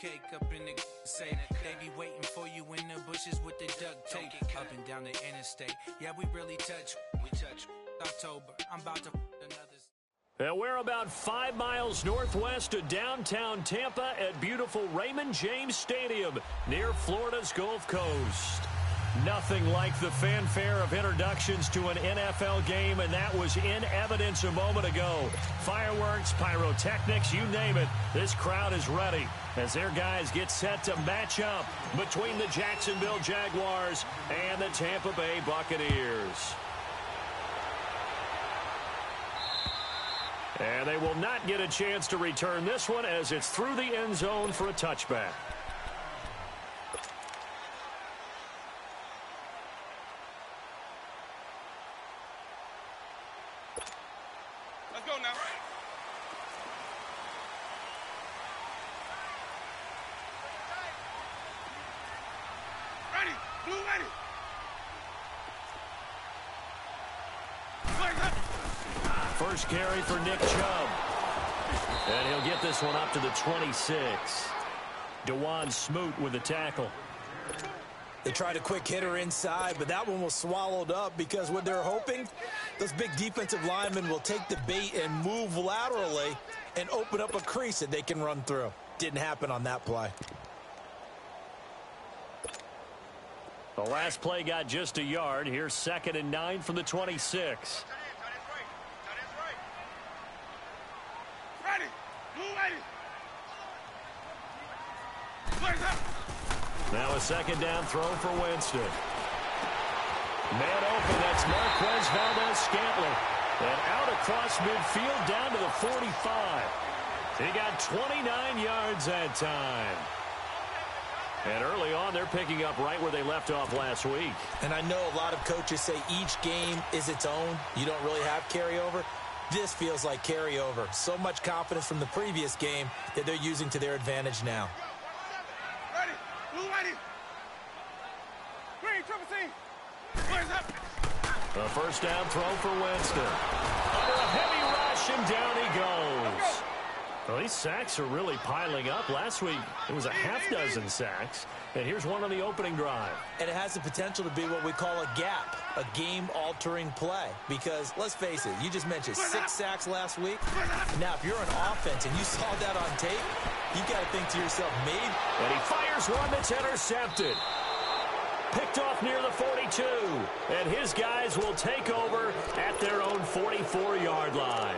cake up in the say they be waiting for you in the bushes with the duct tape up and down the interstate. Yeah, we really touch. We touch. October. I'm about to another. We're about 5 miles northwest of downtown Tampa at beautiful Raymond James Stadium near Florida's Gulf Coast. Nothing like the fanfare of introductions to an NFL game, and that was in evidence a moment ago. Fireworks, pyrotechnics, you name it. This crowd is ready as their guys get set to match up between the Jacksonville Jaguars and the Tampa Bay Buccaneers. And they will not get a chance to return this one as it's through the end zone for a touchback. Let's go now. Ready. Blue ready. First carry for Nick Chubb. And he'll get this one up to the 26. DeJuan Smoot with the tackle. They tried a quick hitter inside, but that one was swallowed up because what they're hoping, those big defensive linemen will take the bait and move laterally and open up a crease that they can run through. Didn't happen on that play. The last play got just a yard. Here's 2nd and 9 from the 26. Ready. Blue ready. Now a 2nd down throw for Winston. Man open, that's Marquez Valdez-Scantling. And out across midfield down to the 45. He got 29 yards that time. And early on, they're picking up right where they left off last week. And I know a lot of coaches say each game is its own. You don't really have carryover. This feels like carryover. So much confidence from the previous game that they're using to their advantage now. Ready. Blue ready. Green, triple team. Where's up? A first down throw for Winston. Under a heavy rush, and down he goes. Well, these sacks are really piling up. Last week, it was a half-dozen sacks. And here's one on the opening drive. And it has the potential to be what we call a gap, a game-altering play. Because, let's face it, you just mentioned 6 sacks last week. Now, if you're an offense and you saw that on tape, you got to think to yourself, maybe. And he fires one that's intercepted. Picked off near the 42. And his guys will take over at their own 44-yard line.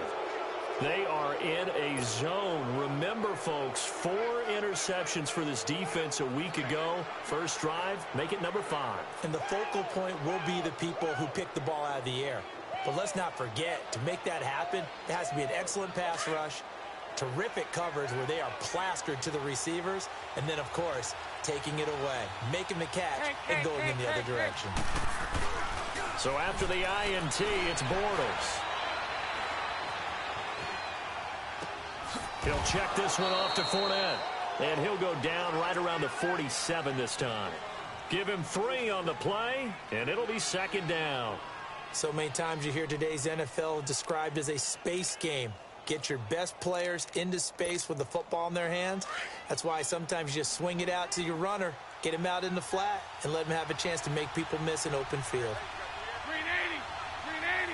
They are in a zone. Remember, folks, 4 interceptions for this defense a week ago. First drive, make it number 5. And the focal point will be the people who pick the ball out of the air. But let's not forget, to make that happen, it has to be an excellent pass rush, terrific coverage where they are plastered to the receivers, and then, of course, taking it away, making the catch, and going in the other direction. So after the INT, it's Bortles. He'll check this one off to Fournette. And he'll go down right around the 47 this time. Give him 3 on the play, and it'll be 2nd down. So many times you hear today's NFL described as a space game. Get your best players into space with the football in their hands. That's why sometimes you just swing it out to your runner, get him out in the flat, and let him have a chance to make people miss an open field. Green 80. Green 80.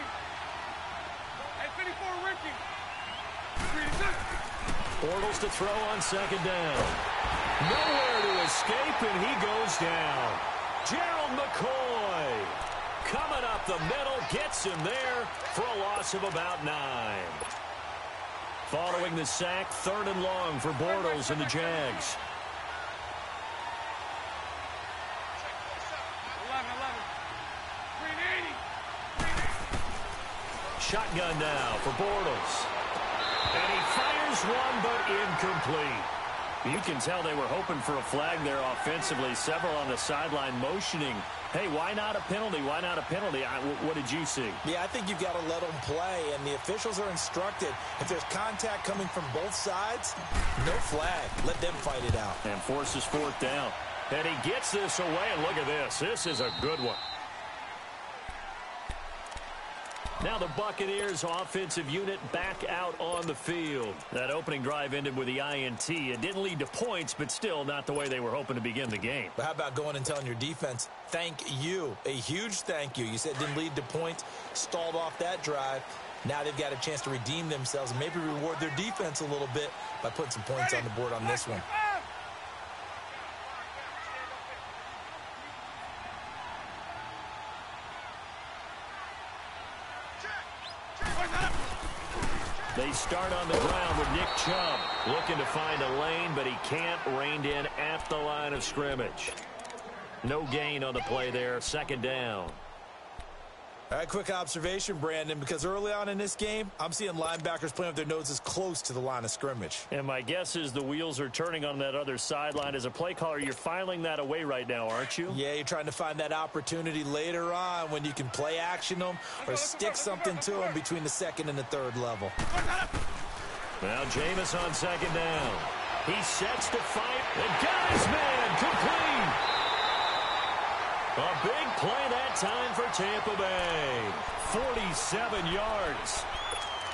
Hey, 54 Ricky. Green 6. Bortles to throw on 2nd down. Nowhere to escape, and he goes down. Gerald McCoy coming up the middle, gets him there for a loss of about 9. Following the sack, 3rd and long for Bortles and the Jags. 11. Green 80. Shotgun now for Bortles. And he fires one, but incomplete. You can tell they were hoping for a flag there offensively. Several on the sideline motioning. Hey, why not a penalty? Why not a penalty? What did you see? Yeah, I think you've got to let them play, and the officials are instructed. If there's contact coming from both sides, no flag. Let them fight it out. And forces 4th down. And he gets this away, and look at this. This is a good one. Now the Buccaneers offensive unit back out on the field. That opening drive ended with the INT. It didn't lead to points, but still not the way they were hoping to begin the game. But how about going and telling your defense, thank you, a huge thank you. You said it didn't lead to points, stalled off that drive. Now they've got a chance to redeem themselves and maybe reward their defense a little bit by putting some points on the board on this one. They start on the ground with Nick Chubb looking to find a lane, but he can't. Reined in at the line of scrimmage. No gain on the play there. Second down. All right, quick observation, Brandon, because early on in this game, I'm seeing linebackers playing with their noses close to the line of scrimmage. And my guess is the wheels are turning on that other sideline. As a play caller, you're filing that away right now, aren't you? Yeah, you're trying to find that opportunity later on when you can play action them or stick something to them between the second and the third level. Now Jameis on second down. He sets to fight and got his man complete. A big play that time for Tampa Bay. 47 yards.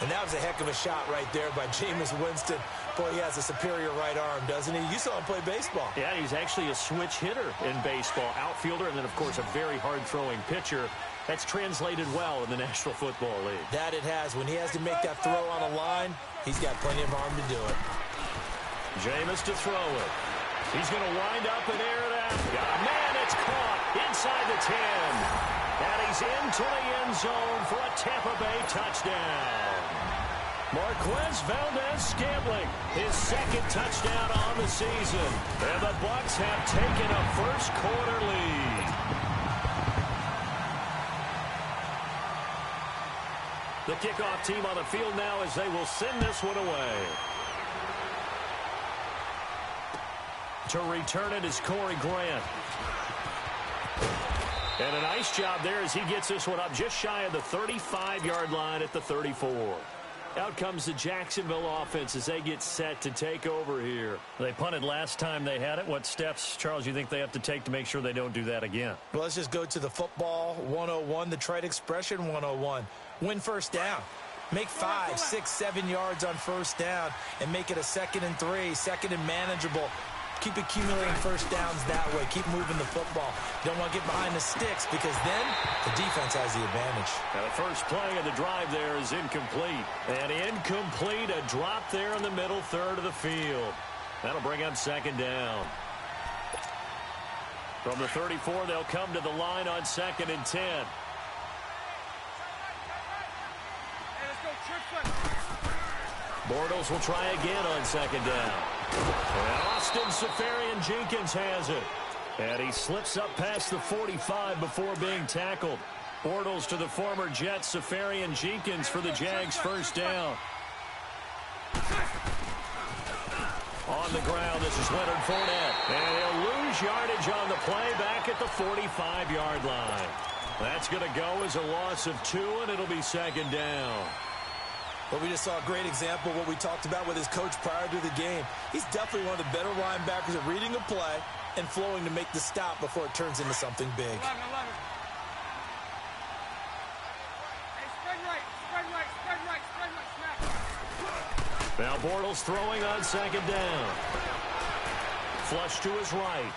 And that was a heck of a shot right there by Jameis Winston. Boy, he has a superior right arm, doesn't he? You saw him play baseball. Yeah, he's actually a switch hitter in baseball. Outfielder and then, of course, a very hard-throwing pitcher. That's translated well in the National Football League. That it has. When he has to make that throw on a line, he's got plenty of arm to do it. Jameis to throw it. He's going to wind up and air it out. Got a man, it's caught inside the 10. And he's into the end zone for a Tampa Bay touchdown. Marquez Valdez-Scantling, his second touchdown on the season. And the Bucs have taken a first-quarter lead. The kickoff team on the field now as they will send this one away. To return it is Corey Grant. And a nice job there as he gets this one up just shy of the 35-yard line at the 34. Out comes the Jacksonville offense as they get set to take over here. They punted last time they had it. What steps, Charles, you think they have to take to make sure they don't do that again? Well, let's just go to the football 101, the trite expression 101. Win first down. Make 5, 6, 7 yards on first down and make it a 2nd and 3, second and manageable. Keep accumulating first downs that way. Keep moving the football. You don't want to get behind the sticks because then the defense has the advantage. Now the first play of the drive there is incomplete. And incomplete, a drop there in the middle third of the field. That'll bring up second down. From the 34, they'll come to the line on 2nd and 10. Bortles will try again on second down. And Austin Seferian-Jenkins has it. And he slips up past the 45 before being tackled. Bortles to the former Jet Seferian-Jenkins for the Jags first down. On the ground, this is Leonard Fournette. And he'll lose yardage on the play back at the 45-yard line. That's going to go as a loss of 2, and it'll be second down. But we just saw a great example of what we talked about with his coach prior to the game. He's definitely one of the better linebackers at reading a play and flowing to make the stop before it turns into something big. 11. Hey, spread right, snap. Now Bortles throwing on second down. Flush to his right.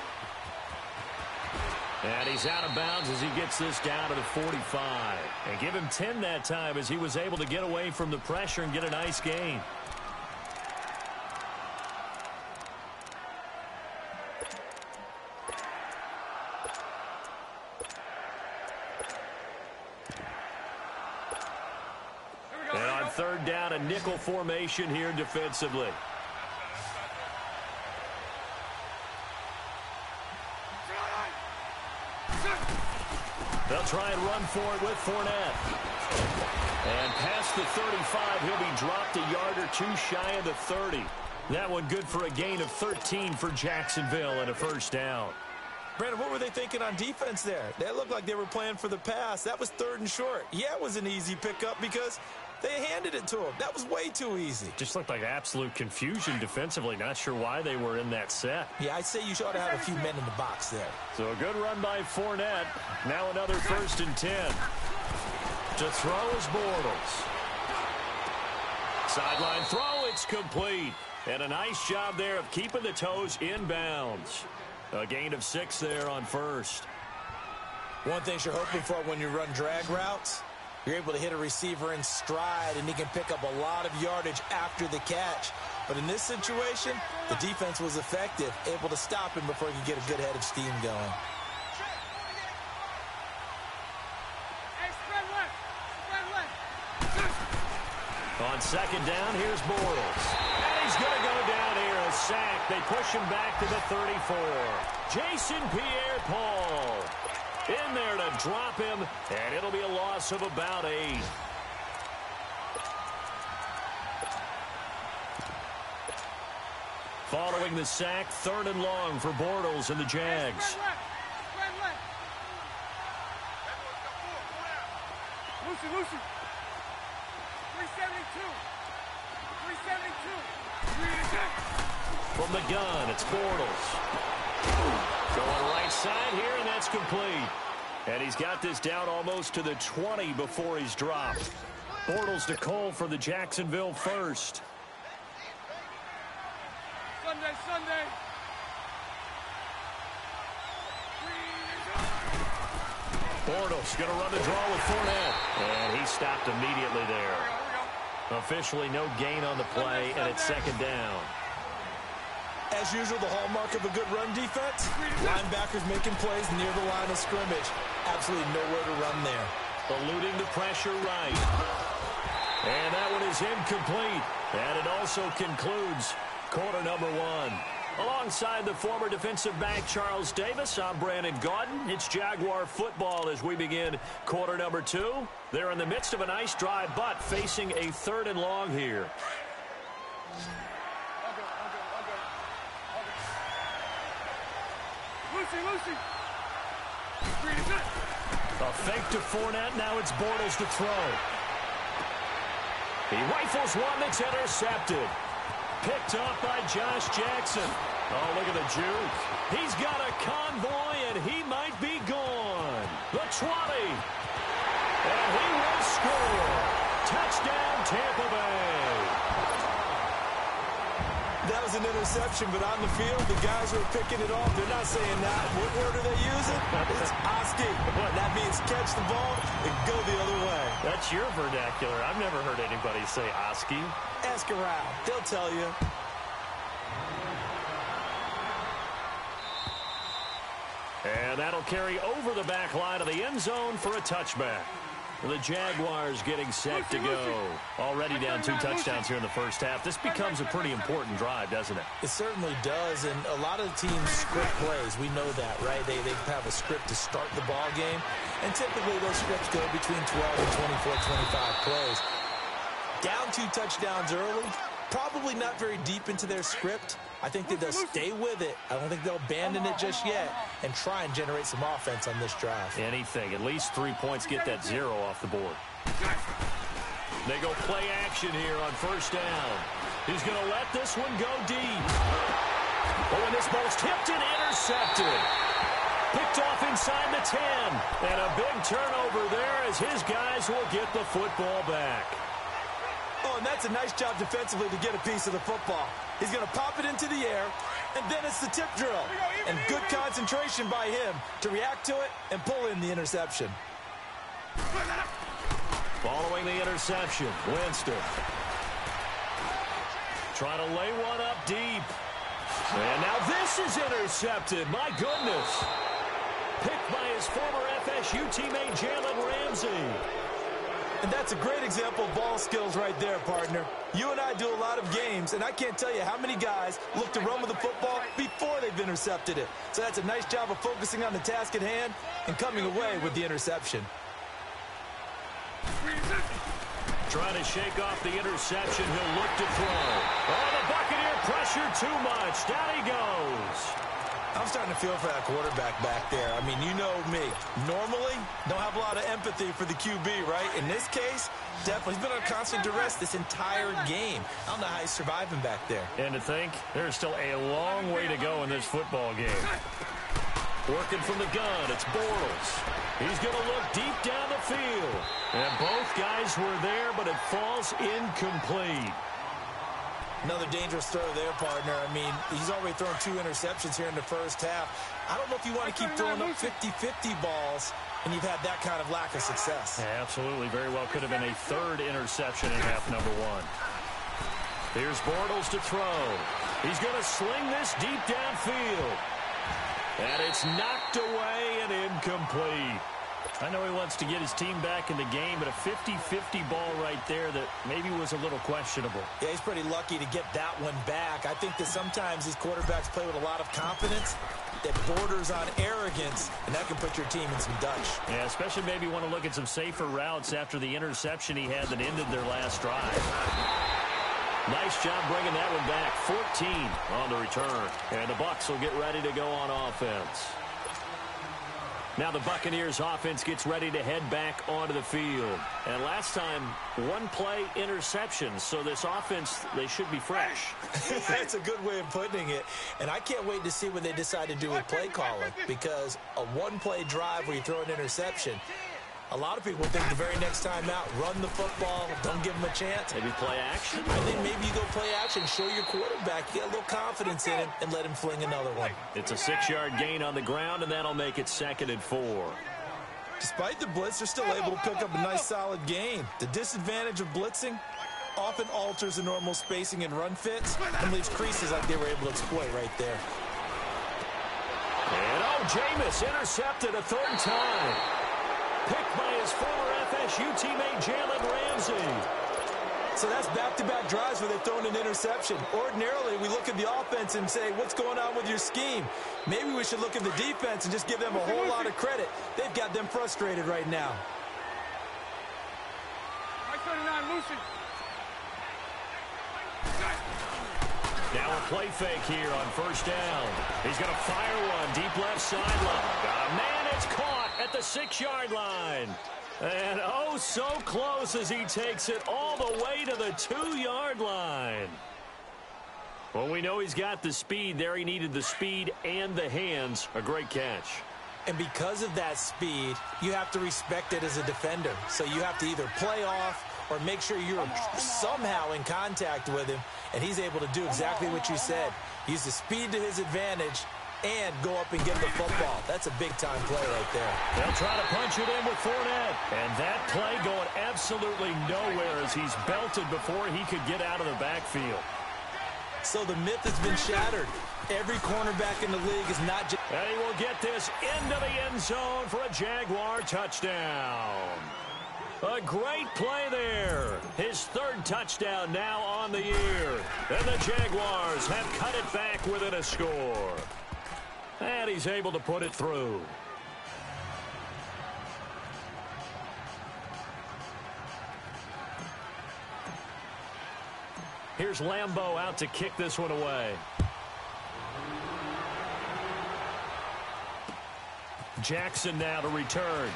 And he's out of bounds as he gets this down to the 45. And give him 10 that time as he was able to get away from the pressure and get a nice gain. And on third down, a nickel formation here defensively. They'll try and run for it with Fournette. And past the 35, he'll be dropped a yard or two shy of the 30. That one good for a gain of 13 for Jacksonville and a first down. Brandon, what were they thinking on defense there? They looked like they were playing for the pass. That was 3rd and short. Yeah, it was an easy pickup because they handed it to him. That was way too easy. Just looked like absolute confusion defensively. Not sure why they were in that set. Yeah, I'd say you ought to have a few men in the box there. So a good run by Fournette. Now another 1st and 10. To throw is Bortles. Sideline throw, it's complete. And a nice job there of keeping the toes in bounds. A gain of 6 there on first. One thing you're hoping for when you run drag routes, you're able to hit a receiver in stride, and he can pick up a lot of yardage after the catch. But in this situation, the defense was effective, able to stop him before he could get a good head of steam going. On second down, here's Bortles. And he's going to go down here, a sack. They push him back to the 34. Jason Pierre-Paul in there to drop him, and it'll be a loss of about 8. Following the sack, 3rd and long for Bortles and the Jags. Lucy. 372. From the gun, it's Bortles. Going right side here, and that's complete. And he's got this down almost to the 20 before he's dropped. Bortles to Cole for the Jacksonville first. Sunday. Bortles going to run the draw with Fournette. And he stopped immediately there. Officially no gain on the play, and it's second down. As usual, the hallmark of a good run defense, linebackers making plays near the line of scrimmage. Absolutely nowhere to run there. Eluding the pressure right. And that one is incomplete. And it also concludes quarter number 1. Alongside the former defensive back Charles Davis, I'm Brandon Gaudin. It's Jaguar football as we begin quarter number 2. They're in the midst of a nice drive, but facing a 3rd and long here. Lucy. A fake to Fournette. Now it's Bortles to throw. He rifles one that's intercepted. Picked up by Josh Jackson. Oh, look at the juke. He's got a convoy, and he might be gone. The 20. And he will score. Touchdown, Tampa Bay. That was an interception, but on the field, the guys who are picking it off, they're not saying that. What word are they using? It's Oski. That means catch the ball and go the other way. That's your vernacular. I've never heard anybody say Oski. Ask around. They'll tell you. And that'll carry over the back line of the end zone for a touchback. The Jaguars getting set to go. Already down 2 touchdowns here in the first half. This becomes a pretty important drive, doesn't it? It certainly does, and a lot of the teams script plays. We know that, right? They have a script to start the ball game, and typically those scripts go between 12 and 24, 25 plays. Down 2 touchdowns early, probably not very deep into their script. I think that they'll stay with it. I don't think they'll abandon it just yet and try and generate some offense on this drive. Anything. At least 3 points, get that 0 off the board. They go play action here on first down. He's going to let this one go deep. Oh, and this ball's tipped and intercepted. Picked off inside the 10. And a big turnover there as his guys will get the football back. Oh, and that's a nice job defensively to get a piece of the football. He's going to pop it into the air, and then it's the tip drill. And good concentration by him to react to it and pull in the interception. Following the interception, Winston. Trying to lay one up deep. And now this is intercepted. My goodness. Picked by his former FSU teammate, Jalen Ramsey. And that's a great example of ball skills right there, partner. You and I do a lot of games, and I can't tell you how many guys look to run with the football before they've intercepted it. So that's a nice job of focusing on the task at hand and coming away with the interception. Trying to shake off the interception. He'll look to throw. Oh, the Buccaneer pressure too much. Down he goes. I'm starting to feel for that quarterback back there. I mean, you know me. Normally, don't have a lot of empathy for the QB, right? In this case, definitely. He's been on constant duress this entire game. I don't know how he's surviving back there. And to think, there's still a long way to go in this football game. Working from the gun, it's Bortles. He's going to look deep down the field. And both guys were there, but it falls incomplete. Another dangerous throw there, partner. I mean, he's already thrown 2 interceptions here in the first half. I don't know if you want to keep throwing up 50-50 balls when you've had that kind of lack of success. Yeah, absolutely. Very well could have been a 3rd interception in half number 1. Here's Bortles to throw. He's going to sling this deep downfield. And it's knocked away and incomplete. I know he wants to get his team back in the game, but a 50-50 ball right there that maybe was a little questionable. Yeah, he's pretty lucky to get that one back. I think that sometimes these quarterbacks play with a lot of confidence that borders on arrogance, and that can put your team in some Dutch. Yeah, especially maybe want to look at some safer routes after the interception he had that ended their last drive. Nice job bringing that one back. 14 on the return. And the Bucs will get ready to go on offense. Now the Buccaneers offense gets ready to head back onto the field. And last time, 1-play interception. So this offense, they should be fresh. That's a good way of putting it. And I can't wait to see what they decide to do with play calling. Because a 1-play drive where you throw an interception, a lot of people think the very next time out, run the football, don't give him a chance. Maybe play action? I think maybe you go play action, show your quarterback, get a little confidence in him, and let him fling another one. It's a 6-yard gain on the ground, and that'll make it 2nd and 4. Despite the blitz, they're still able to pick up a nice, solid gain. The disadvantage of blitzing often alters the normal spacing and run fits and leaves creases like they were able to exploit right there. And Jameis intercepted a 3rd time. Picked by his former FSU teammate Jalen Ramsey. So that's back-to-back drives where they've thrown an interception. Ordinarily, we look at the offense and say, what's going on with your scheme? Maybe we should look at the defense and just give them a whole lot of credit. They've got them frustrated right now. Now a play fake here on 1st down. He's going to fire one deep left sideline. Man, it's caught at the 6-yard line. And oh, so close as he takes it all the way to the 2-yard line. Well, we know he's got the speed there. He needed the speed and the hands. A great catch. And because of that speed, you have to respect it as a defender. So you have to either play off or make sure you're somehow in contact with him, and he's able to do exactly what you said. Use the speed to his advantage and go up and get the football. That's a big-time play right there. They'll try to punch it in with Fournette. And that play going absolutely nowhere as he's belted before he could get out of the backfield. So the myth has been shattered. Every cornerback in the league is not just... And he will get this into the end zone for a Jaguar touchdown. A great play there. His 3rd touchdown now on the year. And the Jaguars have cut it back within a score. And he's able to put it through. Here's Lambeau out to kick this one away. Jackson now to return.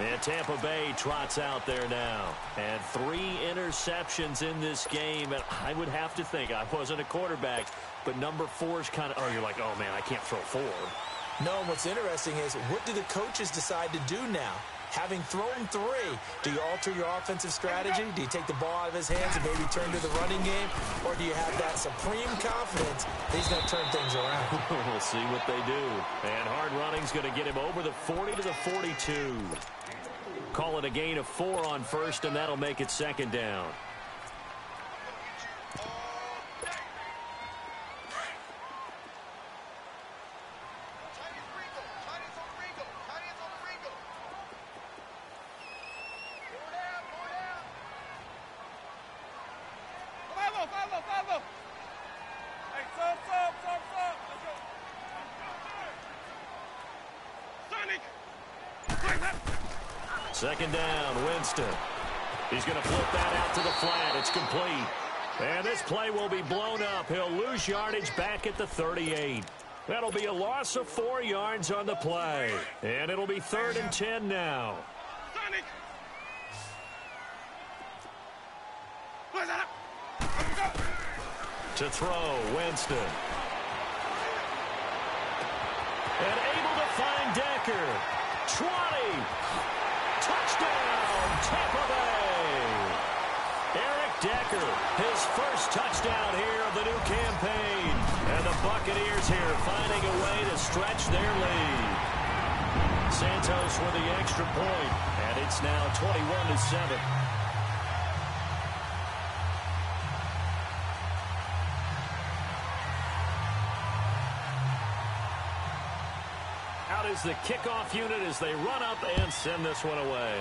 And Tampa Bay trots out there now. And 3 interceptions in this game. And I would have to think, I wasn't a quarterback, but number 4 is kind of, oh, you're like, oh, man, I can't throw 4. No, what's interesting is, what do the coaches decide to do now? Having thrown 3, do you alter your offensive strategy? Do you take the ball out of his hands and maybe turn to the running game? Or do you have that supreme confidence that he's going to turn things around? We'll see what they do. And hard running's going to get him over the 40 to the 42. Call it a gain of 4 on 1st, and that'll make it 2nd down. Second down, Winston. He's going to flip that out to the flat. It's complete. And this play will be blown up. He'll lose yardage back at the 38. That'll be a loss of 4 yards on the play. And it'll be 3rd and 10 now. To throw, Winston. And able to find Decker. 20. Touchdown, Tampa Bay. Eric Decker, his first touchdown here of the new campaign. And the Buccaneers here finding a way to stretch their lead. Santos with the extra point, and it's now 21-7. Out is the kickoff unit as they run up and send this one away.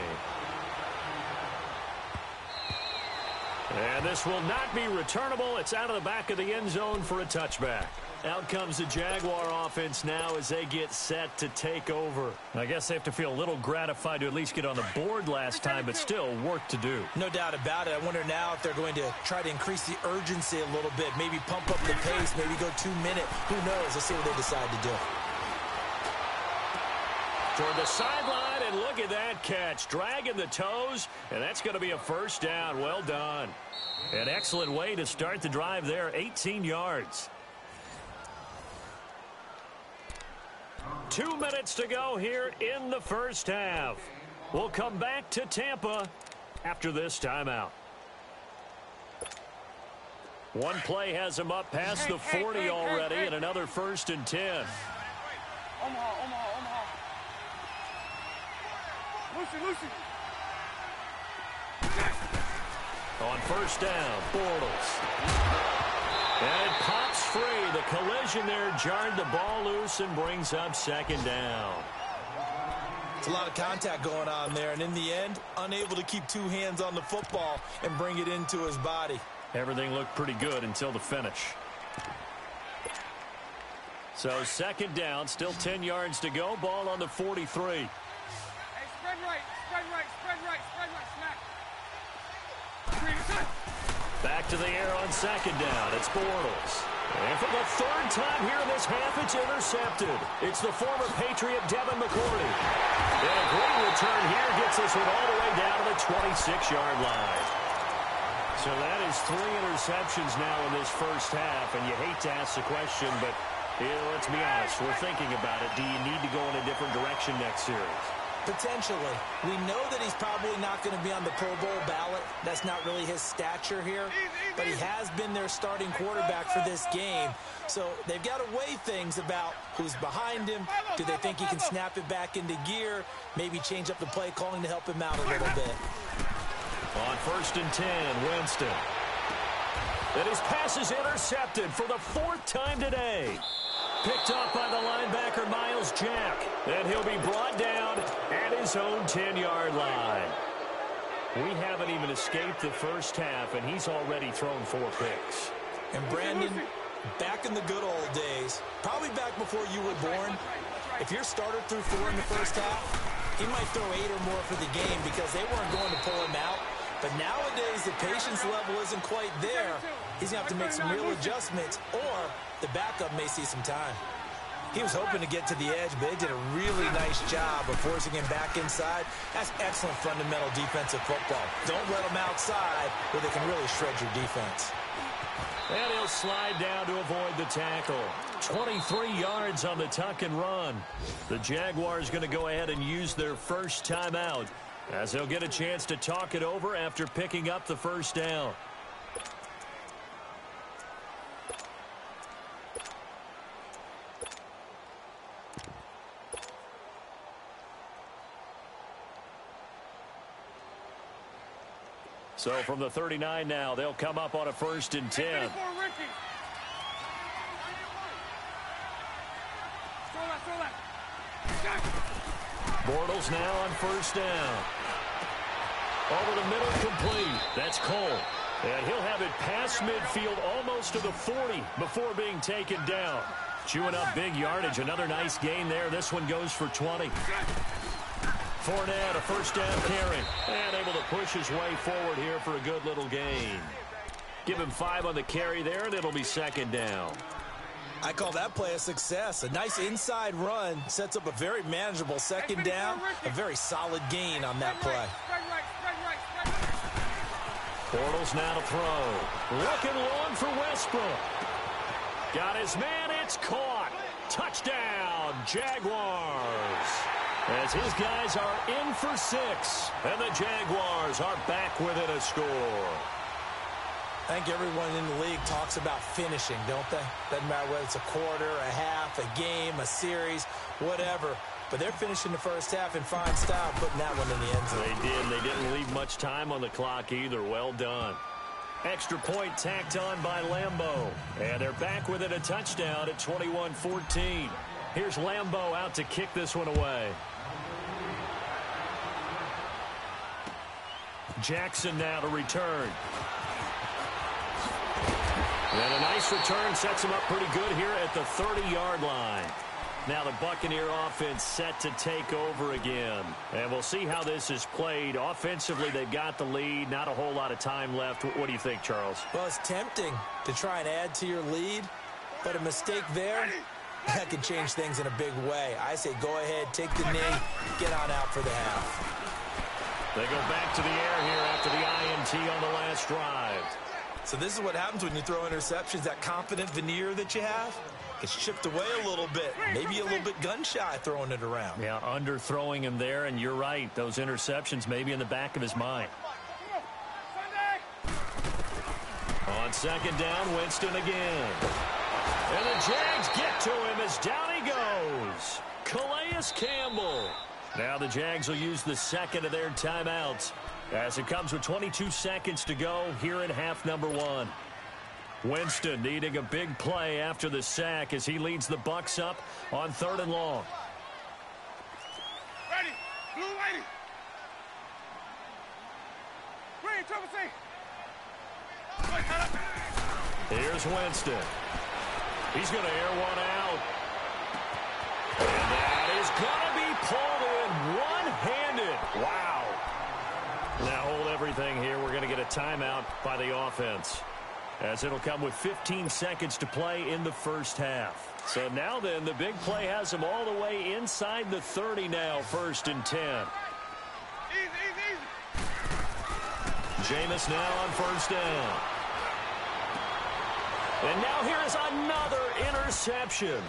And this will not be returnable. It's out of the back of the end zone for a touchback. Out comes the Jaguar offense now as they get set to take over. I guess they have to feel a little gratified to at least get on the board last time, but still work to do. No doubt about it. I wonder now if they're going to try to increase the urgency a little bit, maybe pump up the pace, maybe go 2 minute. Who knows? Let's see what they decide to do. Toward the sideline, and look at that catch. Dragging the toes, and that's going to be a first down. Well done. An excellent way to start the drive there, 18 yards. 2 minutes to go here in the first half. We'll come back to Tampa after this timeout. One play has him up past the 40 already, and another 1st and 10. Omaha. Lucy. On first down, Bortles. And it pops free. The collision there jarred the ball loose and brings up 2nd down. It's a lot of contact going on there, and in the end, unable to keep 2 hands on the football and bring it into his body. Everything looked pretty good until the finish. So 2nd down, still 10 yards to go. Ball on the 43. Hey, spread right, smack. Back to the air on 2nd down. It's Bortles. And for the 3rd time here in this half, it's intercepted. It's the former Patriot Devin McCourty. And a great return here gets this one all the way down to the 26-yard line. So that is 3 interceptions now in this first half. And you hate to ask the question, but let's be honest. We're thinking about it. Do you need to go in a different direction next series? Potentially. We know that he's probably not going to be on the Pro Bowl ballot. That's not really his stature here. But he has been their starting quarterback for this game. So they've got to weigh things about who's behind him. Do they think he can snap it back into gear? Maybe change up the play calling to help him out a little bit. On 1st and 10, Winston. And his pass is intercepted for the 4th time today. Picked up by the linebacker, Miles Jack. And he'll be brought down at his own 10-yard line. We haven't even escaped the first half, and he's already thrown 4 picks. And Brandon, back in the good old days, probably back before you were born, if your starter threw 4 in the first half, he might throw 8 or more for the game because they weren't going to pull him out. But nowadays, the patience level isn't quite there. He's going to have to make some real adjustments, or the backup may see some time. He was hoping to get to the edge, but they did a really nice job of forcing him back inside. That's excellent fundamental defensive football. Don't let him outside where they can really shred your defense. And he'll slide down to avoid the tackle. 23 yards on the tuck and run. The Jaguars going to go ahead and use their first timeout as they'll get a chance to talk it over after picking up the first down. So from the 39 now, they'll come up on a 1st and 10. Bortles now on 1st down. Over the middle, complete. That's Cole. And he'll have it past midfield almost to the 40 before being taken down. Chewing up big yardage. Another nice gain there. This one goes for 20. Fournette, a 1st down carry. And able to push his way forward here for a good little gain. Give him 5 on the carry there, and it'll be 2nd down. I call that play a success. A nice inside run sets up a very manageable 2nd down. A very solid gain on that play. Bortles now to throw. Looking long for Westbrook. Got his man. It's caught. Touchdown, Jaguars. As his guys are in for 6. And the Jaguars are back within a score. I think everyone in the league talks about finishing, don't they? Doesn't matter whether it's a quarter, a half, a game, a series, whatever. But they're finishing the first half in fine style, putting that one in the end zone. They did. They didn't leave much time on the clock either. Well done. Extra point tacked on by Lambeau. And they're back within a touchdown at 21-14. Here's Lambeau out to kick this one away. Jackson now to return. And a nice return sets him up pretty good here at the 30-yard line. Now the Buccaneer offense set to take over again. And we'll see how this is played. Offensively, they've got the lead. Not a whole lot of time left. What do you think, Charles? Well, it's tempting to try and add to your lead, but a mistake there, that could change things in a big way. I say go ahead, take the knee, get on out for the half. They go back to the air here after the INT on the last drive. So this is what happens when you throw interceptions. That confident veneer that you have gets chipped away a little bit. Maybe a little bit gun-shy throwing it around. Yeah, underthrowing him there, and you're right. Those interceptions may be in the back of his mind. On second down, Winston again. And the Jags get to him as down he goes. Calais Campbell. Now the Jags will use the second of their timeouts as it comes with 22 seconds to go here in half number 1. Winston needing a big play after the sack as he leads the Bucs up on 3rd and long. Ready. Blue lady. Green, triple C. Here's Winston. He's going to air one out. And that is going to be pulled in one-handed. Wow. Now hold everything here. We're going to get a timeout by the offense, as it'll come with 15 seconds to play in the first half. So now then, the big play has them all the way inside the 30 now, 1st and 10. Easy. Jameis now on 1st down. And now here is another interception.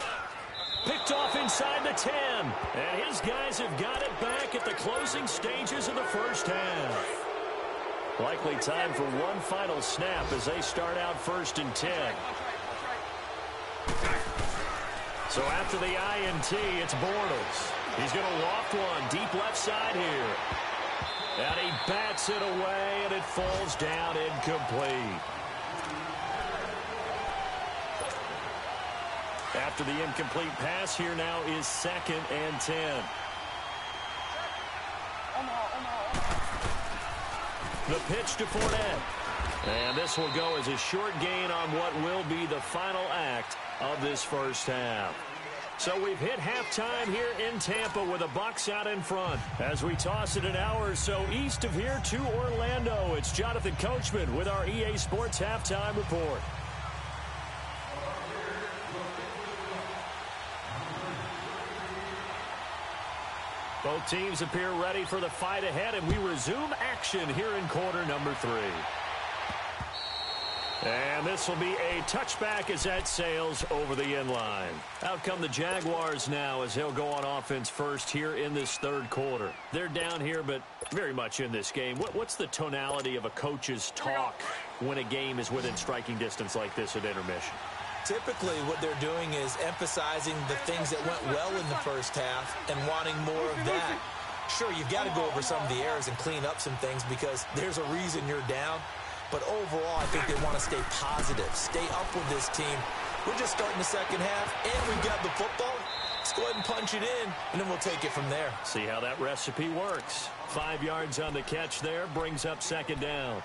Picked off inside the 10. And his guys have got it back at the closing stages of the first half. Likely time for one final snap as they start out 1st and 10. So after the INT, it's Bortles. He's going to loft one deep left side here. And he bats it away, and it falls down incomplete. After the incomplete pass, here now is 2nd and 10. The pitch to Fournette. And this will go as a short gain on what will be the final act of this first half. So we've hit halftime here in Tampa with the Bucs out in front. As we toss it an hour or so east of here to Orlando, it's Jonathan Coachman with our EA Sports Halftime Report. Both teams appear ready for the fight ahead, and we resume action here in quarter number 3. And this will be a touchback as that sails over the end line. Out come the Jaguars now as they'll go on offense first here in this 3rd quarter. They're down here, but very much in this game. What's the tonality of a coach's talk when a game is within striking distance like this at intermission? Typically, what they're doing is emphasizing the things that went well in the first half and wanting more of that. Sure, you've got to go over some of the errors and clean up some things because there's a reason you're down. But overall, I think they want to stay positive, stay up with this team. We're just starting the second half, and we've got the football. Let's go ahead and punch it in, and then we'll take it from there. See how that recipe works. 5 yards on the catch there, brings up 2nd down.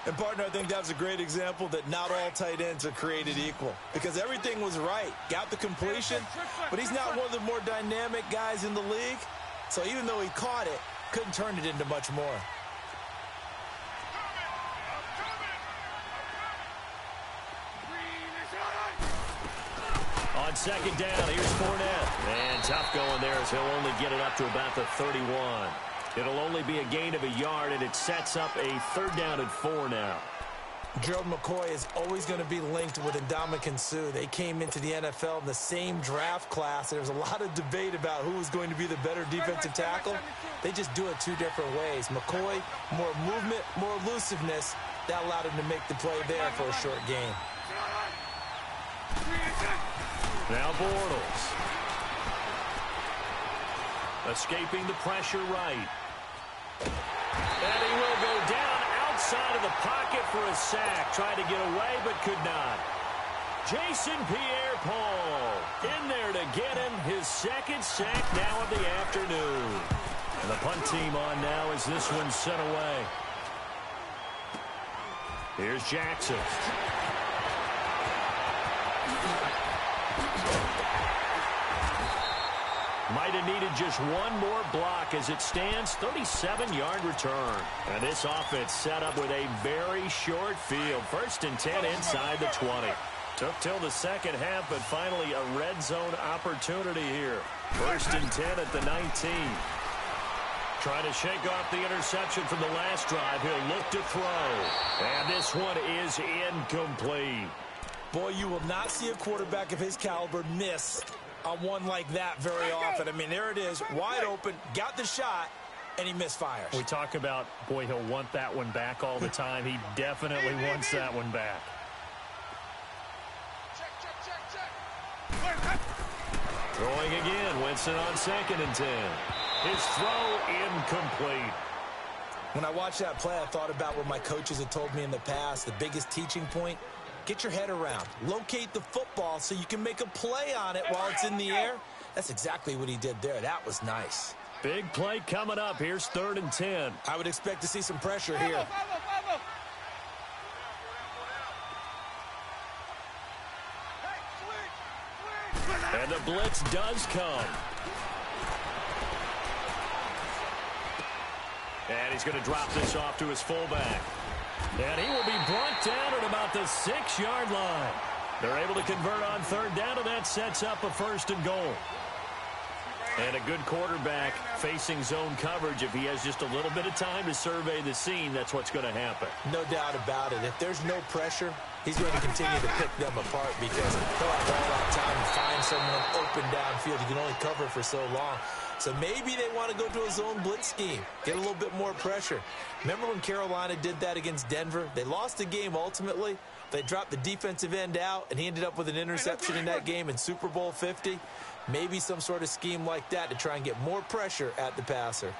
And, partner, I think that was a great example that not all tight ends are created equal because everything was right. Got the completion, but he's not one of the more dynamic guys in the league. So even though he caught it, couldn't turn it into much more. On 2nd down, here's Fournette. And tough going there as he'll only get it up to about the 31. It'll only be a gain of a yard, and it sets up a 3rd down and 4 now. Gerald McCoy is always going to be linked with Ndamukong Suh. They came into the NFL in the same draft class. There was a lot of debate about who was going to be the better defensive tackle. They just do it 2 different ways. McCoy, more movement, more elusiveness. That allowed him to make the play there for a short gain. Now Bortles. Escaping the pressure right. And he will go down outside of the pocket for a sack. Tried to get away, but could not. Jason Pierre-Paul in there to get him his 2nd sack now of the afternoon. And the punt team on now as this one's sent away. Here's Jackson. Might have needed just one more block as it stands, 37-yard return. And this offense set up with a very short field. 1st and 10 inside the 20. Took till the second half, but finally a red zone opportunity here. 1st and 10 at the 19. Trying to shake off the interception from the last drive. He'll look to throw. And this one is incomplete. Boy, you will not see a quarterback of his caliber miss on one like that very often. I mean, there it is, wide open, got the shot, and he misfires. We talk about, boy, he'll want that one back all the time. He definitely wants that one back. Throwing again, Winston on 2nd and 10. His throw incomplete. When I watched that play, I thought about what my coaches had told me in the past. The biggest teaching point, get your head around. Locate the football so you can make a play on it while it's in the air. That's exactly what he did there. That was nice. Big play coming up. Here's 3rd and 10. I would expect to see some pressure here. And the blitz does come. And he's going to drop this off to his fullback. And he will be brought down at about the 6-yard line. They're able to convert on 3rd down, and that sets up a 1st and goal. And a good quarterback facing zone coverage. If he has just a little bit of time to survey the scene, that's what's going to happen. No doubt about it. If there's no pressure, he's going to continue to pick them apart because he'll have all that time to find someone open downfield. He can only cover for so long. So maybe they want to go to a zone blitz scheme, get a little bit more pressure. Remember when Carolina did that against Denver? They lost the game ultimately. They dropped the defensive end out, and he ended up with an interception in that game in Super Bowl 50. Maybe some sort of scheme like that to try and get more pressure at the passer.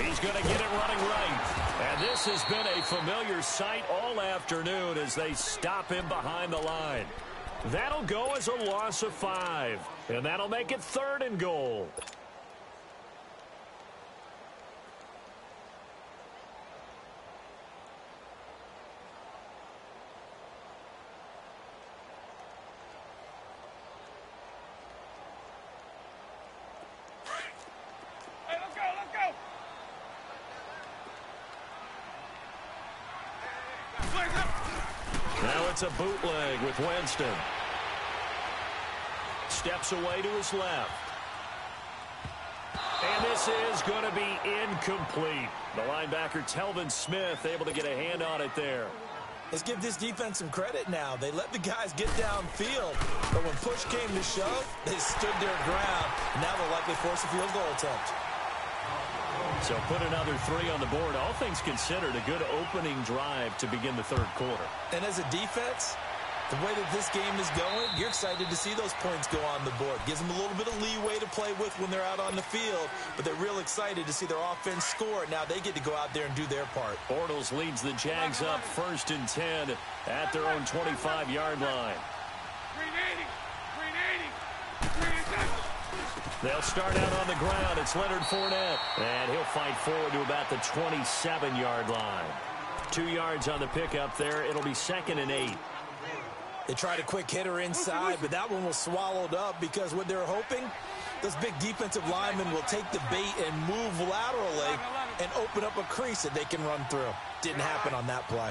He's going to get it running right. And this has been a familiar sight all afternoon as they stop him behind the line. That'll go as a loss of 5. And that'll make it 3rd and goal. Now it's a bootleg with Winston. Steps away to his left. And this is going to be incomplete. The linebacker, Telvin Smith, able to get a hand on it there. Let's give this defense some credit now. They let the guys get downfield, but when push came to shove, they stood their ground. Now they'll likely force a field goal attempt. So put another 3 on the board. All things considered, a good opening drive to begin the 3rd quarter. And as a defense, the way that this game is going, you're excited to see those points go on the board. Gives them a little bit of leeway to play with when they're out on the field, but they're real excited to see their offense score. Now they get to go out there and do their part. Bortles leads the Jags up 1st and 10 at their own 25-yard line. They'll start out on the ground. It's Leonard Fournette. And he'll fight forward to about the 27-yard line. 2 yards on the pickup there. It'll be 2nd and 8. They tried a quick hitter inside, but that one was swallowed up because what they're hoping, those big defensive linemen will take the bait and move laterally and open up a crease that they can run through. Didn't happen on that play.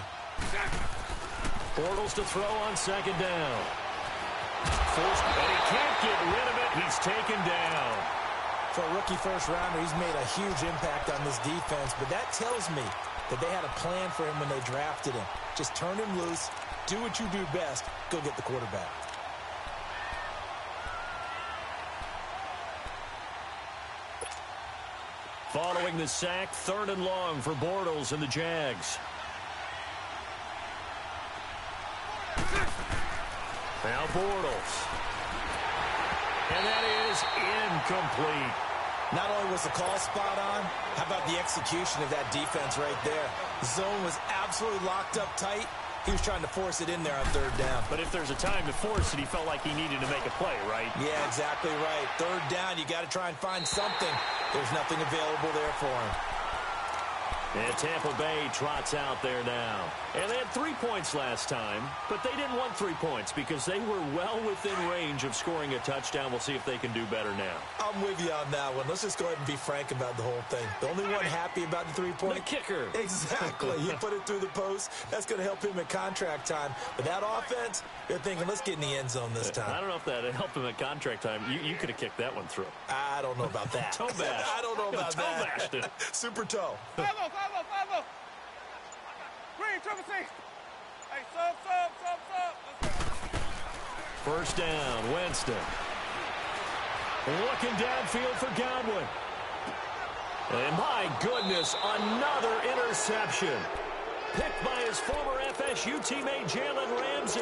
Bortles to throw on 2nd down. forced, and he can't get rid of it. He's taken down. For a rookie first-rounder, he's made a huge impact on this defense, but that tells me that they had a plan for him when they drafted him. Just turn him loose, do what you do best, go get the quarterback. Following the sack, 3rd and long for Bortles and the Jags. Now Bortles. And that is incomplete. Not only was the call spot on, how about the execution of that defense right there? The zone was absolutely locked up tight. He was trying to force it in there on 3rd down. But if there's a time to force it, he felt like he needed to make a play, right? Yeah, exactly right. 3rd down, you got to try and find something. There's nothing available there for him. And Tampa Bay trots out there now. And they had 3 points last time, but they didn't want 3 points because they were well within range of scoring a touchdown. We'll see if they can do better now. I'm with you on that one. Let's just go ahead and be frank about the whole thing. The only one happy about the 3-point? The kicker. Exactly. He put it through the post. That's going to help him at contract time. But that offense, they're thinking, let's get in the end zone this time. I don't know if that helped him at contract time. You could have kicked that one through. I don't know about that. Toe bash. I don't know about that. Toe bashed it. Super toe. Follow. Green, triple C. Hey, sub. First down, Winston. Looking downfield for Godwin. And my goodness, another interception. Picked by his former FSU teammate Jalen Ramsey.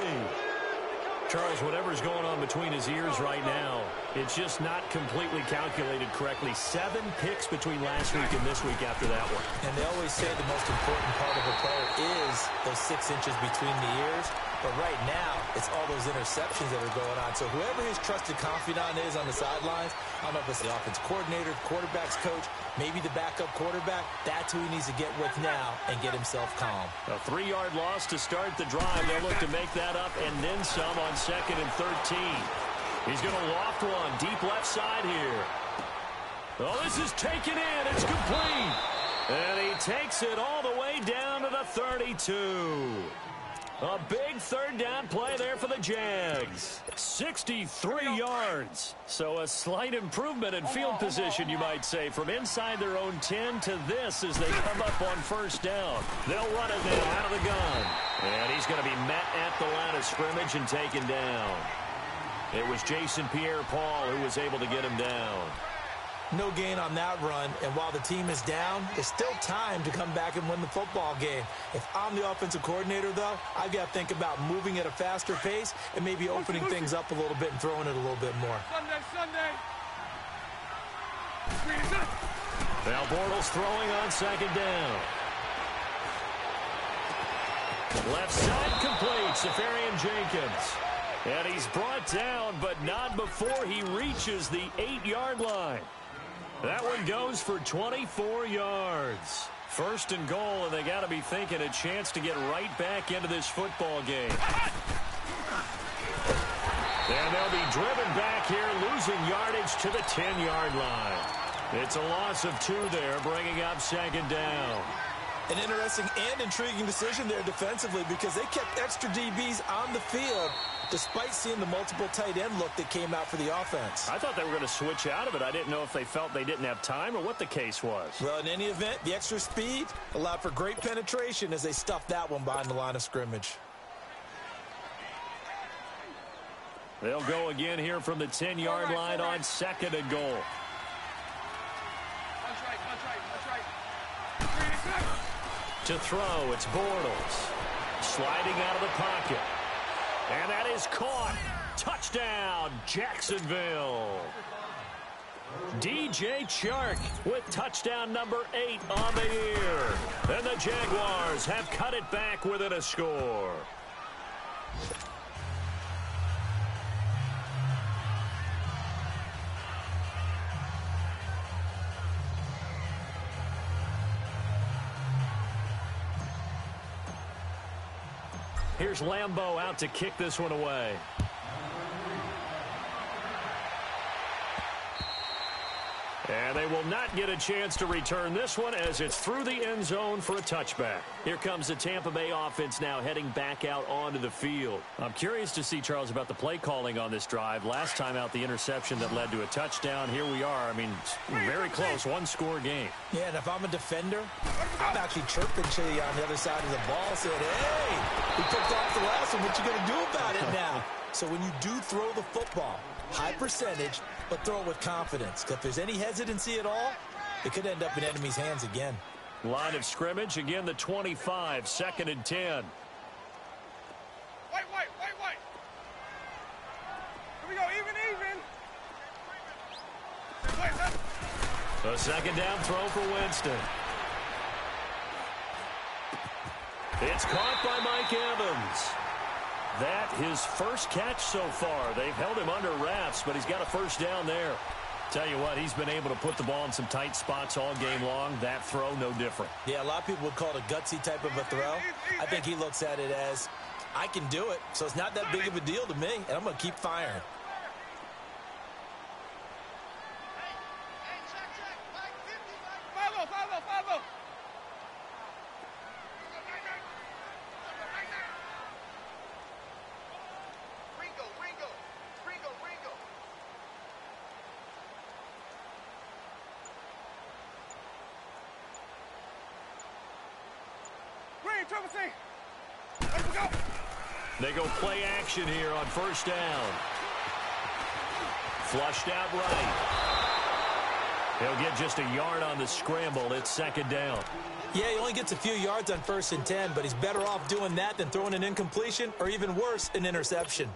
Charles, whatever's going on between his ears right now, it's just not completely calculated correctly. 7 picks between last week and this week after that one. And they always say the most important part of a player is those 6 inches between the ears. But right now, it's all those interceptions that are going on. So whoever his trusted confidant is on the sidelines, I don't know if it's the offense coordinator, quarterback's coach, maybe the backup quarterback, that's who he needs to get with now and get himself calm. A 3-yard loss to start the drive. They'll look to make that up and then some on 2nd and 13. He's going to loft one deep left side here. Oh, this is taken in. It's complete. And he takes it all the way down to the 32. A big 3rd down play there for the Jags. 63 yards. So a slight improvement in field position, you might say, from inside their own 10 to this as they come up on 1st down. They'll run it now out of the gun. And he's going to be met at the line of scrimmage and taken down. It was Jason Pierre-Paul who was able to get him down. No gain on that run, and while the team is down, there's still time to come back and win the football game. If I'm the offensive coordinator, though, I've got to think about moving at a faster pace and maybe opening things up a little bit and throwing it a little bit more. Sunday. Now Bortles throwing on 2nd down. Left side complete, Safarian Jenkins. And he's brought down, but not before he reaches the 8-yard line. That one goes for 24 yards. 1st and goal, and they got to be thinking a chance to get right back into this football game. And they'll be driven back here, losing yardage to the 10-yard line. It's a loss of 2 there, bringing up 2nd down. An interesting and intriguing decision there defensively because they kept extra DBs on the field despite seeing the multiple tight end look that came out for the offense. I thought they were going to switch out of it. I didn't know if they felt they didn't have time or what the case was. Well, in any event, the extra speed allowed for great penetration as they stuffed that one behind the line of scrimmage. They'll go again here from the 10-yard line on 2nd and goal. To throw, it's Bortles. Sliding out of the pocket. And that is caught. Touchdown, Jacksonville. DJ Chark with touchdown number 8 on the year. And the Jaguars have cut it back within a score. Here's Lambeau out to kick this one away. And they will not get a chance to return this one as it's through the end zone for a touchback. Here comes the Tampa Bay offense now heading back out onto the field. I'm curious to see, Charles, about the play calling on this drive. Last time out, the interception that led to a touchdown. Here we are. I mean, very close, one-score game. Yeah, and if I'm a defender, I'm actually chirping Chili on the other side of the ball, saying, hey, we picked off the last one. What you going to do about it now? So when you do throw the football, high percentage, but throw it with confidence. Because if there's any hesitancy at all, it could end up in enemy's hands again. Line of scrimmage, again the 25, 2nd and 10. Wait. Here we go, even. A second down throw for Winston. It's caught by Mike Evans. That his first catch so far. They've held him under wraps, but he's got a first down there. Tell you what, he's been able to put the ball in some tight spots all game long. That throw, no different. Yeah, a lot of people would call it a gutsy type of a throw. I think he looks at it as, I can do it, so it's not that big of a deal to me, and I'm going to keep firing. Follow. Triple C. Let's go. They go play action here on first down. Flushed out right. He'll get just a yard on the scramble. It's second down. Yeah, he only gets a few yards on 1st and 10, but he's better off doing that than throwing an incompletion or even worse, an interception.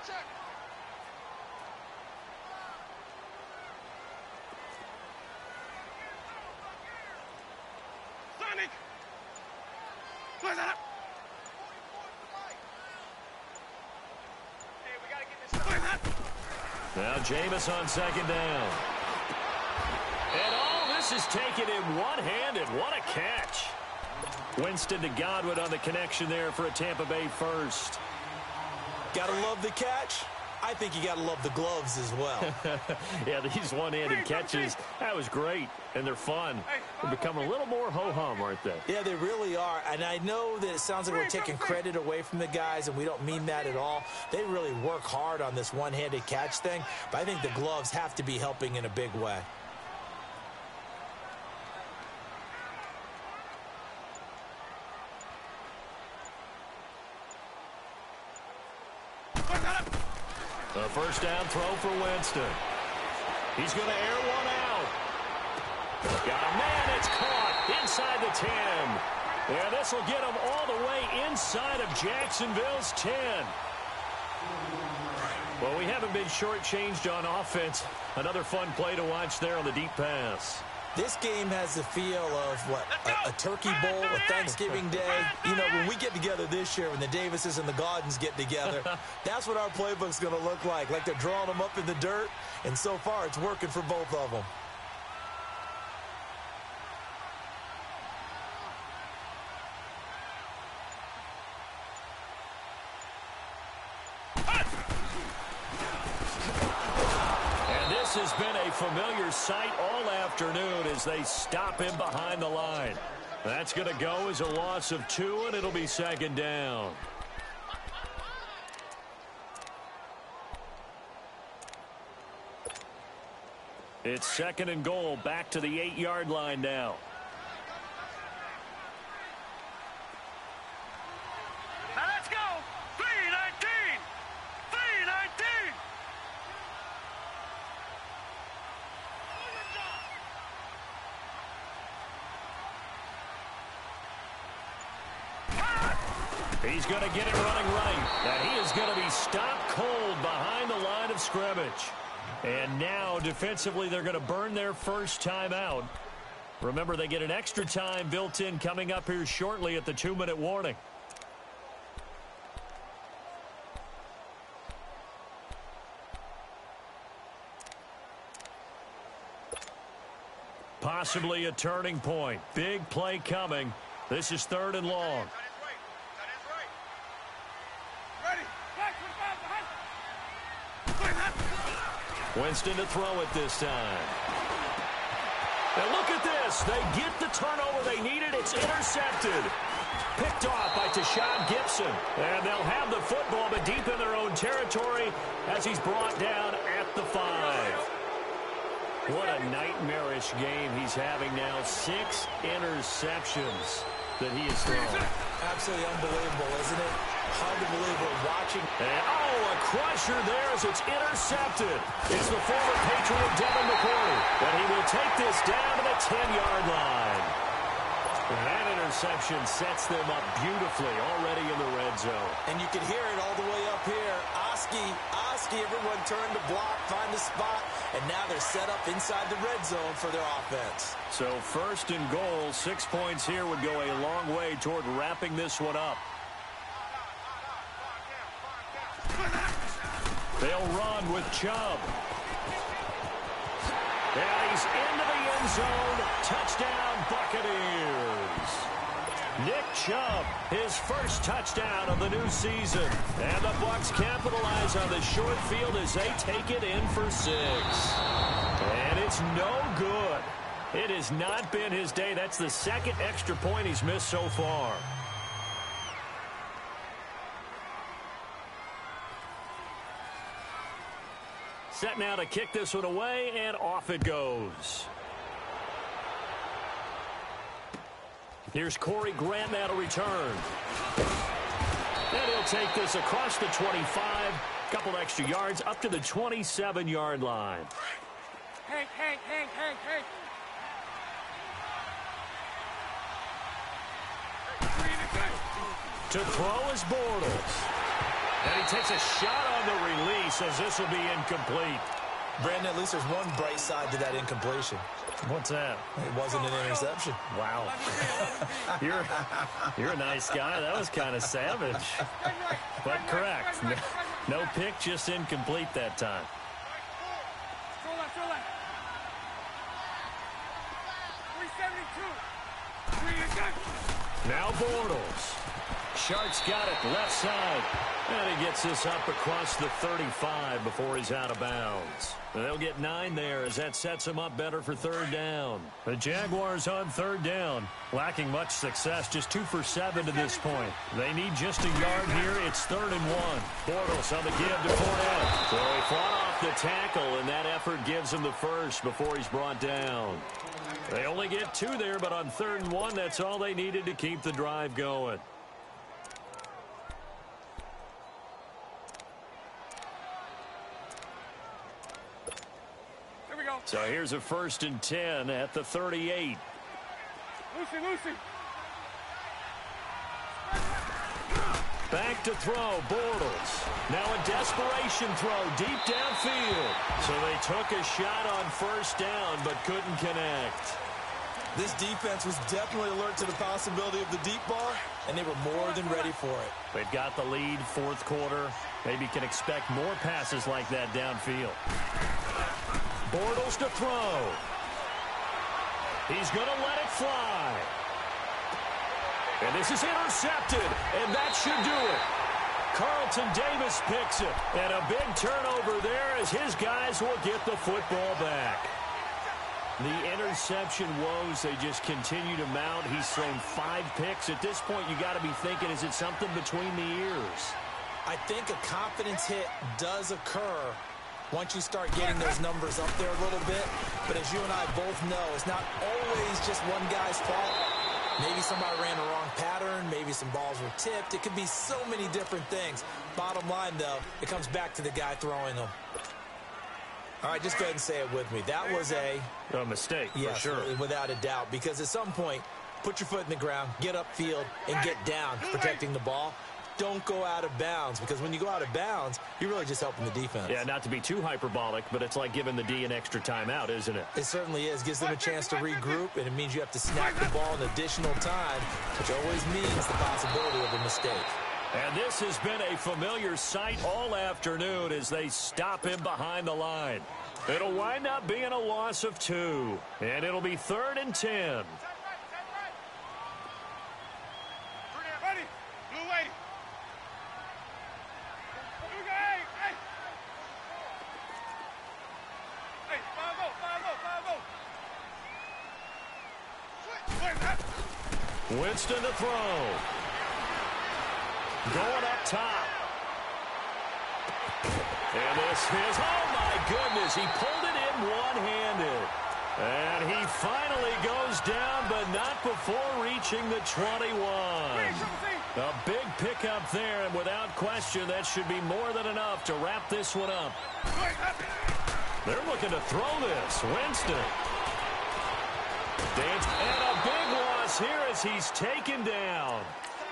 Check. Sonic. Close that up. Hey, we got to get this started. Now Jameis on second down. And all this is taken in one-handed. What a catch. Winston to Godwin on the connection there for a Tampa Bay first. Gotta love the catch. I think you gotta love the gloves as well. Yeah, these one-handed catches, that was great, and they're fun. They're becoming a little more ho-hum, aren't they? Yeah, they really are, and I know that it sounds like we're taking credit away from the guys, and we don't mean that at all. They really work hard on this one-handed catch thing, but I think the gloves have to be helping in a big way. A first down throw for Winston. He's going to air one out. Got a man, it's caught inside the 10. Yeah, this will get him all the way inside of Jacksonville's 10. Well, we haven't been shortchanged on offense. Another fun play to watch there on the deep pass. This game has the feel of, what, a turkey bowl, a Thanksgiving day. You know, when we get together this year, when the Davises and the Gaudens get together, that's what our playbook's going to look like they're drawing them up in the dirt, and so far it's working for both of them. Has been a familiar sight all afternoon as they stop him behind the line. That's going to go as a loss of 2, and it'll be second down. It's 2nd and goal, back to the 8-yard line now. Now let's go. 3-19. 3-19. He's going to get it running right. And he is going to be stopped cold behind the line of scrimmage. And now, defensively, they're going to burn their first timeout. Remember, they get an extra time built in coming up here shortly at the 2-minute warning. possibly a turning point. Big play coming. This is 3rd and long. Winston to throw it this time. And look at this. They get the turnover they needed. It's intercepted. Picked off by Tashawn Gibson. And they'll have the football, but deep in their own territory as he's brought down at the 5. What a nightmarish game he's having now. 6 interceptions that he has thrown. Absolutely unbelievable, isn't it? Hard to believe we're watching. And, a crusher there as it's intercepted. It's the former Patriot Devin McCourty. But he will take this down to the 10-yard line. And that interception sets them up beautifully already in the red zone. And you can hear it all the way up here. Oski, everyone turned to block, find a spot, and now they're set up inside the red zone for their offense. So 1st and goal, 6 points here would go a long way toward wrapping this one up. They'll run with Chubb. And he's into the end zone. Touchdown, Buccaneers. Nick Chubb, his first touchdown of the new season. And the Bucs capitalize on the short field as they take it in for 6. And it's no good. It has not been his day. That's the 2nd extra point he's missed so far. Set now to kick this one away, and off it goes. Here's Corey Grant now to return. And he'll take this across the 25. Couple extra yards up to the 27-yard line. Hank. To throw is Bortles. And he takes a shot on the release as this will be incomplete. Brandon, at least there's one bright side to that incompletion. What's that? It wasn't an interception. Wow. You're a nice guy. That was kind of savage. But correct. No pick, just incomplete that time. Throw left. 372. Now Bortles. Shark's got it left side. And he gets this up across the 35 before he's out of bounds. They'll get 9 there as that sets him up better for 3rd down. The Jaguars on 3rd down. Lacking much success, just 2 for 7 to this point. They need just a yard here. It's 3rd and 1. Bortles on the give to Fournette. So he fought off the tackle, and that effort gives him the first before he's brought down. They only get 2 there, but on 3rd and 1, that's all they needed to keep the drive going. So here's a 1st and 10 at the 38. Lucy. Back to throw, Bortles. Now a desperation throw deep downfield. So they took a shot on 1st down but couldn't connect. This defense was definitely alert to the possibility of the deep ball, and they were more than ready for it. They've got the lead, 4th quarter. Maybe can expect more passes like that downfield. Bortles to throw. He's going to let it fly. And this is intercepted, and that should do it. Carlton Davis picks it, and a big turnover there as his guys will get the football back. The interception woes, they just continue to mount. He's thrown 5 picks. At this point, you got to be thinking, is it something between the ears? I think a confidence hit does occur once you start getting those numbers up there a little bit. But as you and I both know, it's not always just one guy's fault. Maybe somebody ran a wrong pattern. Maybe some balls were tipped. It could be so many different things. Bottom line, though, it comes back to the guy throwing them. All right, just go ahead and say it with me. That was a mistake, yes, for sure. Without a doubt. Because at some point, put your foot in the ground, get upfield, and get down protecting the ball. Don't go out of bounds, because when you go out of bounds, you're really just helping the defense. Yeah, not to be too hyperbolic, but it's like giving the D an extra timeout, isn't it? It certainly is. Gives them a chance to regroup, and it means you have to snap the ball in additional time, which always means the possibility of a mistake. And this has been a familiar sight all afternoon as they stop him behind the line. It'll wind up being a loss of 2, and it'll be 3rd and 10. Ready? Blue way. Hey, 5-0. Winston to throw. Going up top. And this is, oh my goodness, he pulled it in one-handed. And he finally goes down, but not before reaching the 21. A big pickup there, and without question, that should be more than enough to wrap this one up. They're looking to throw this. Winston. And a big loss here as he's taken down.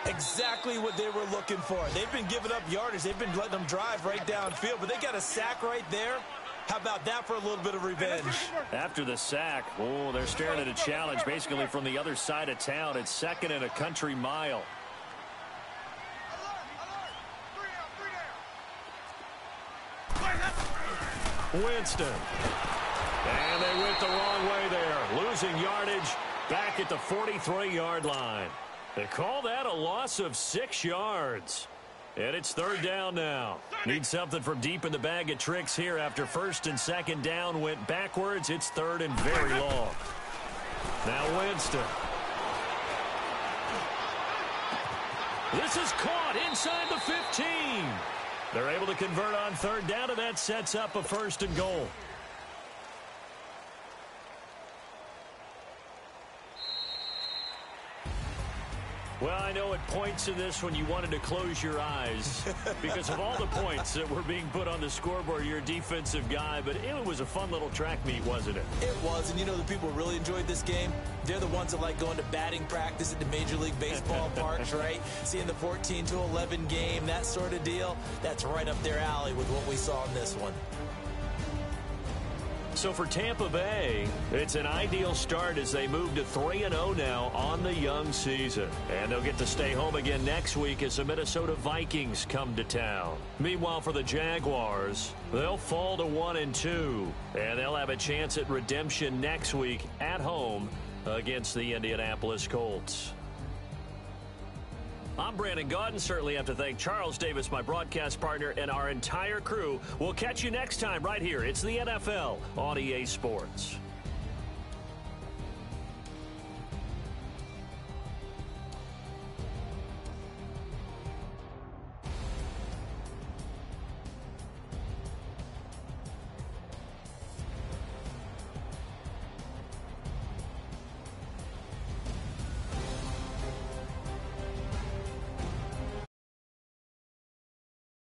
Exactly what they were looking for. They've been giving up yardage. They've been letting them drive right downfield, but they got a sack right there. How about that for a little bit of revenge? After the sack, oh, they're staring at a challenge basically from the other side of town. It's 2nd and a country mile. Winston. And they went the wrong way there. Losing yardage back at the 43-yard line. They call that a loss of 6 yards. And it's 3rd down now. Need something from deep in the bag of tricks here after 1st and 2nd down went backwards. It's 3rd and very long. Now Winston. This is caught inside the 15. They're able to convert on 3rd down, and that sets up a 1st and goal. Well, I know at points in this when you wanted to close your eyes because of all the points that were being put on the scoreboard. You're a defensive guy, but it was a fun little track meet, wasn't it? It was, and you know the people who really enjoyed this game? They're the ones that like going to batting practice at the Major League Baseball parks, right? Seeing the 14-11 game, that sort of deal. That's right up their alley with what we saw in this one. So for Tampa Bay, it's an ideal start as they move to 3-0 now on the young season. And they'll get to stay home again next week as the Minnesota Vikings come to town. Meanwhile, for the Jaguars, they'll fall to 1-2. And they'll have a chance at redemption next week at home against the Indianapolis Colts. I'm Brandon Gaudin. Certainly have to thank Charles Davis, my broadcast partner, and our entire crew. We'll catch you next time right here. It's the NFL on EA Sports.